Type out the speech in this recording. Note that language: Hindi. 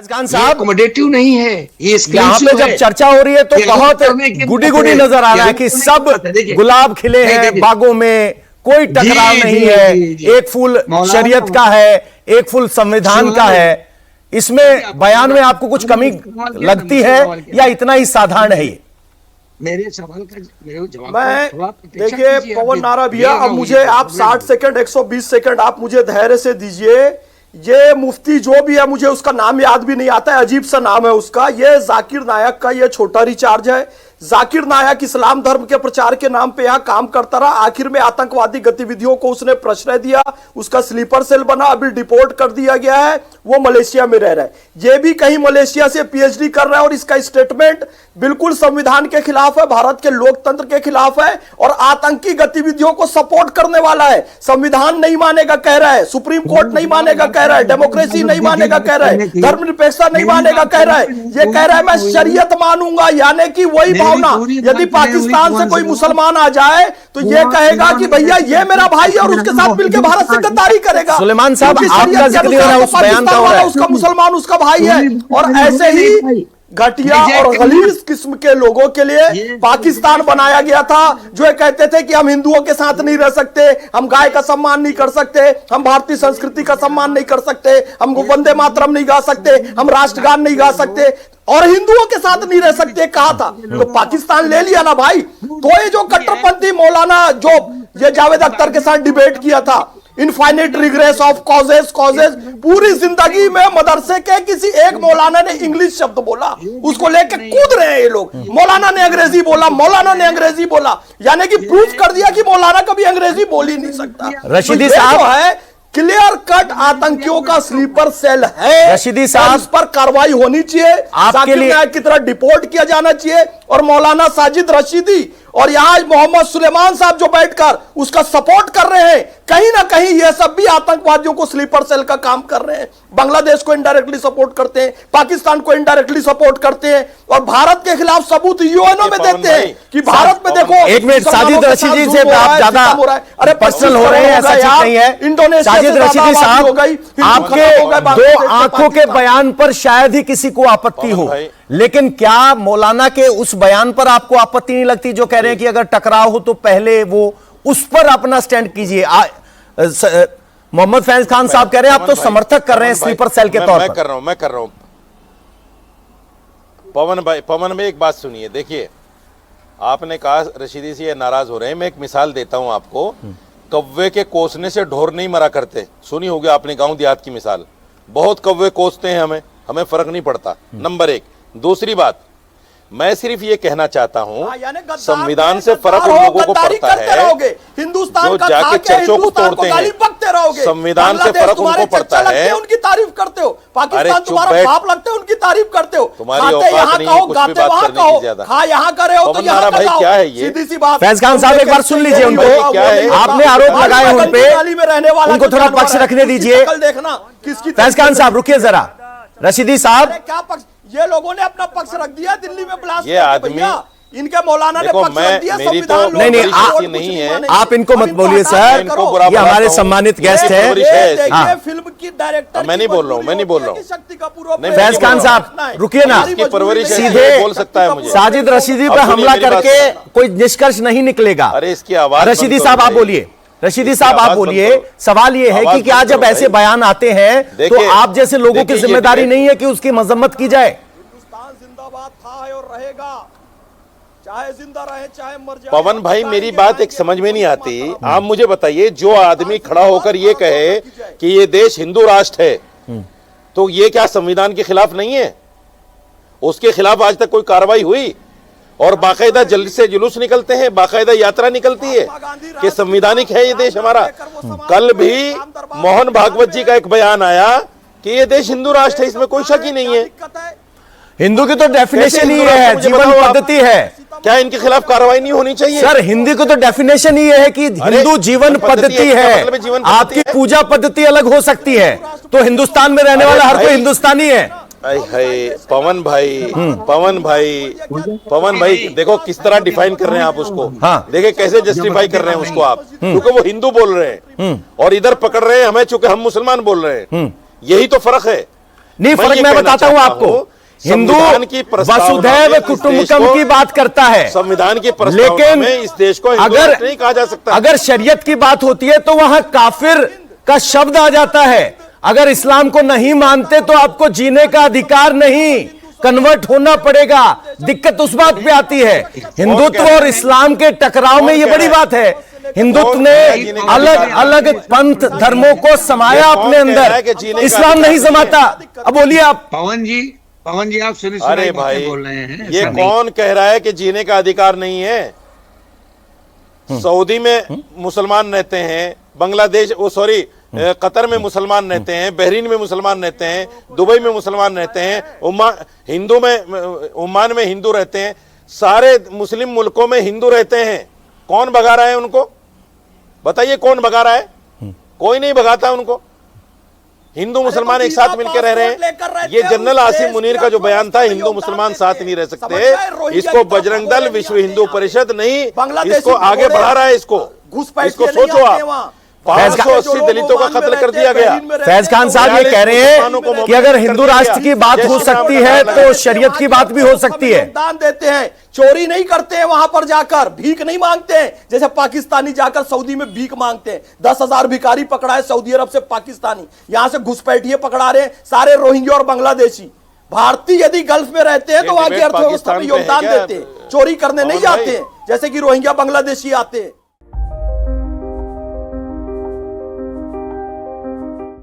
खान साहब अकोमोडेटिव नहीं है ये। यहाँ पे जब चर्चा हो रही है तो बहुत गुडी गुडी नजर आ रहा है कि सब गुलाब खिले हैं बागों में, कोई टकराव नहीं है, एक फूल शरीयत का है, एक फूल संविधान का है। इसमें बयान में आपको कुछ कमी लगती है या इतना ही साधारण है ये? मेरे सवाल का जवाब मैं देखिए पवन नारा भैया, अब मुझे आप 60 सेकंड 120 सेकंड आप मुझे धैर्य से दीजिए। ये मुफ्ती जो भी है, मुझे उसका नाम याद भी नहीं आता है, अजीब सा नाम है उसका। ये जाकिर नायक का ये छोटा रिचार्ज है। जाकिर नायक इस्लाम धर्म के प्रचार के नाम पे यहाँ काम करता रहा, आखिर में आतंकवादी गतिविधियों को उसने प्रश्रय दिया, उसका स्लीपर सेल बना, अभी डिपोर्ट कर दिया गया है, वो मलेशिया में रह रहा है। ये भी कहीं मलेशिया से पीएचडी कर रहा है और इसका स्टेटमेंट बिल्कुल संविधान के खिलाफ है, भारत के लोकतंत्र के खिलाफ है और आतंकी गतिविधियों को सपोर्ट करने वाला है। संविधान नहीं मानेगा कह रहा है, सुप्रीम कोर्ट नहीं मानेगा कह रहा है, डेमोक्रेसी नहीं मानेगा कह रहा है, धर्मनिरपेक्षता नहीं मानेगा कह रहा है। ये कह रहा है मैं शरीयत मानूंगा, यानी कि वही भावना। यदि पाकिस्तान से कोई मुसलमान आ जाए तो ये कहेगा कि भैया ये मेरा भाई है और उसके साथ मिलकर भारत से गद्दारी करेगा। सुलेमान साहब, आपका जिक्र हो रहा है उस बयान का, हो रहा है उसका मुसलमान उसका भाई है। और ऐसे ही घटिया और गलीज किस्म के लोगों के लिए पाकिस्तान बनाया गया था, जो ये कहते थे कि हम हिंदुओं के साथ नहीं रह सकते, हम गाय का सम्मान नहीं कर सकते, हम भारतीय संस्कृति का सम्मान नहीं कर सकते, हम वंदे मातरम नहीं गा सकते, हम राष्ट्रगान नहीं गा सकते और हिंदुओं के साथ नहीं रह सकते कहा था। तो पाकिस्तान ले लिया ना भाई। तो ये जो कट्टरपंथी मौलाना जो ये जावेद अख्तर के साथ डिबेट किया था, इनफाइनाइट रिग्रेस ऑफ कॉजेस, पूरी जिंदगी में मदरसे के किसी एक मौलाना ने इंग्लिश शब्द बोला, उसको लेके कूद रहे हैं ये लोग। मौलाना ने अंग्रेजी बोला, मौलाना ने अंग्रेजी बोला, यानी कि प्रूफ कर दिया कि मौलाना कभी अंग्रेजी बोल ही नहीं सकता। रशीदी साहब है क्लियर कट आतंकियों का स्लीपर सेल है। रशीदी साहब, इस पर कार्रवाई होनी चाहिए, आपके लिए की तरह डिपोर्ट किया जाना चाहिए और मौलाना साजिद रशीदी और यहाँ मोहम्मद सुलेमान साहब जो बैठकर उसका सपोर्ट कर रहे हैं, कहीं ना कहीं ये सब भी आतंकवादियों को स्लीपर सेल का काम कर रहे हैं। बांग्लादेश को इनडायरेक्टली सपोर्ट करते हैं, पाकिस्तान को इनडायरेक्टली सपोर्ट करते हैं और भारत के खिलाफ सबूत यूएनओ में देते हैं कि भारत में देखो। एक मिनट, साजिद रशीदी से आप ज्यादा अरे पर्सनल हो रहे हैं, ऐसा ठीक नहीं है। इंडोनेशिया साजिद रशीदी साहब, आपके दो आंखों के बयान पर शायद ही किसी को आपत्ति हो, लेकिन क्या मौलाना के उस बयान पर आपको आपत्ति नहीं लगती जो कह रहे हैं कि अगर टकराव हो तो पहले वो उस पर अपना स्टैंड कीजिए? मोहम्मद फैज खान साहब कह रहे हैं आप तो समर्थक कर रहे हैं स्लीपर सेल के तौर पर। मैं कर रहा हूं पवन भाई एक बात सुनिए। देखिए, आपने कहा रशीदी से ये नाराज हो रहे हैं, मैं एक मिसाल देता हूं आपको। कौवे के कोसने से ढोर नहीं मरा करते, सुनी होगी आपने गांव देहात की मिसाल। बहुत कौवे कोसते हैं, हमें फर्क नहीं पड़ता, नंबर एक। दूसरी बात, मैं सिर्फ ये कहना चाहता हूं, संविधान से फर्क उन लोगों को पड़ता है हिंदुस्तान जो का जाके चर्चों को तोड़ते हैं। संविधान से फर्क उनको पड़ता है, उनकी तारीफ करते हो। पाकिस्तान तुम्हारा बाप लगते हैं, उनकी तारीफ करते हो। तुम्हारी औकात नहीं है कुछ भी बात करने की ज्यादा। हाँ, यहाँ करे हो तो यहाँ भाई क्या है ये? सीधी सी बात। फैज खान साहब एक बार सुन लीजिए उनको, क्या है? आपने आरोप लगाए उन पे, उनको थोड़ा पक्ष रखने दीजिए। देखना किसकी। फैज खान साहब रुकिए जरा। रशीदी साहब, क्या पक्ष? ये लोगों ने अपना पक्ष रख दिया दिल्ली में ब्लास्ट। ये आदमी, इनके मौलाना ने पक्ष रख दिया। मेरी तो नहीं है, आप इनको मत बोलिए सर, ये हमारे सम्मानित गेस्ट हैं। फिल्म की डायरेक्टर मैं नहीं बोल रहा हूँ, शक्ति का पूरा। फैज खान साहब रुकिए ना, सीधे बोल सकता है मुझे। साजिद रशीदी पर हमला करके कोई निष्कर्ष नहीं निकलेगा। अरे इसकी आवाज रशीदी साहब आप बोलिए, रशीदी साहब आप बोलिए। सवाल ये है कि क्या जब ऐसे बयान आते हैं तो आप जैसे लोगों की जिम्मेदारी नहीं है कि उसकी मजम्मत की जाए? हिंदुस्तान जिंदाबाद था है और रहेगा, चाहे जिंदा रहे चाहे मर जाए। पवन भाई, मेरी बात एक समझ में नहीं आती। आप मुझे बताइए, जो आदमी खड़ा होकर ये कहे कि ये देश हिंदू राष्ट्र है, तो ये क्या संविधान के खिलाफ नहीं है? उसके खिलाफ आज तक कोई कार्रवाई हुई? और बाकायदा जल्दी से जुलूस निकलते हैं, बाकायदा यात्रा निकलती है कि संवैधानिक है ये देश हमारा। कल भी मोहन भागवत जी का एक बयान आया कि ये देश हिंदू राष्ट्र है, इसमें कोई शक ही नहीं है। हिंदू की तो डेफिनेशन ही है, जीवन पद्धति है। क्या इनके खिलाफ कार्रवाई नहीं होनी चाहिए? सर, हिंदी को तो डेफिनेशन ही है कि हिंदू जीवन पद्धति है। आपकी पूजा पद्धति अलग हो सकती है, तो हिंदुस्तान में रहने वाला हर कोई हिंदुस्तानी है। पवन भाई देखो किस तरह डिफाइन कर रहे हैं आप उसको। हाँ। देखिए कैसे जस्टिफाई कर रहे हैं उसको आप, क्योंकि वो हिंदू बोल रहे हैं और इधर पकड़ रहे हैं हमें, चूंकि हम मुसलमान बोल रहे हैं। यही तो फर्क है। नहीं, फर्क मैं बताता हूं आपको। हिंदू वसुधैव कुटुंबकम की बात करता है संविधान की प्रस्तावना लेकिन में इस देश को हिंदू अगर राष्ट्र नहीं कहा जा सकता। अगर शरीयत की बात होती है तो वहां काफिर का शब्द आ जाता है। अगर इस्लाम को नहीं मानते तो आपको जीने का अधिकार नहीं, कन्वर्ट होना पड़ेगा। दिक्कत उस बात पे आती है। हिंदुत्व और इस्लाम के टकराव में यह बड़ी बात है। हिंदुत्व ने अलग अलग पंथ धर्मों को समाया अपने अंदर, इस्लाम नहीं समाता। अब बोलिए आप। पवन जी आप सुनिए, अरे भाई बोल रहे हैं, ये ऐसा नहीं। कौन कह रहा है कि जीने का अधिकार नहीं है? सऊदी में मुसलमान रहते हैं, बांग्लादेश कतर में मुसलमान रहते हैं, बहरीन में मुसलमान रहते हैं, दुबई में मुसलमान रहते हैं, ओमान में हिंदू रहते हैं, सारे मुस्लिम मुल्कों में हिंदू रहते हैं। कौन भगा रहा है उनको? बताइए कौन भगा रहा है? कोई नहीं भगाता उनको। हिंदू मुसलमान एक साथ मिलकर रह रहे हैं। ये जनरल आसिम मुनीर का जो बयान था, हिंदू मुसलमान साथ नहीं रह सकते, इसको बजरंग दल, विश्व हिंदू परिषद नहीं, इसको आगे बढ़ा रहा है। इसको सोचो आप, 580 दलितों का कत्ल कर दिया गया। फैज खान साहब ये कह रहे हैं कि अगर हिंदू राष्ट्र की बात हो सकती है तो शरीयत की बात भी हो सकती है। योगदान देते हैं, चोरी नहीं करते हैं, वहां पर जाकर भीख नहीं मांगते हैं जैसे पाकिस्तानी जाकर सऊदी में भीख मांगते हैं। 10,000 भिखारी पकड़ा है सऊदी अरब से पाकिस्तानी, यहां से घुसपैठिए पकड़ा रहे हैं, सारे रोहिंग्या और बांग्लादेशी। भारतीय यदि गल्फ में रहते हैं तो वहां की अर्थव्यवस्था में योगदान देते हैं, चोरी करने नहीं जाते हैं जैसे कि रोहिंग्या बांग्लादेशी आते हैं।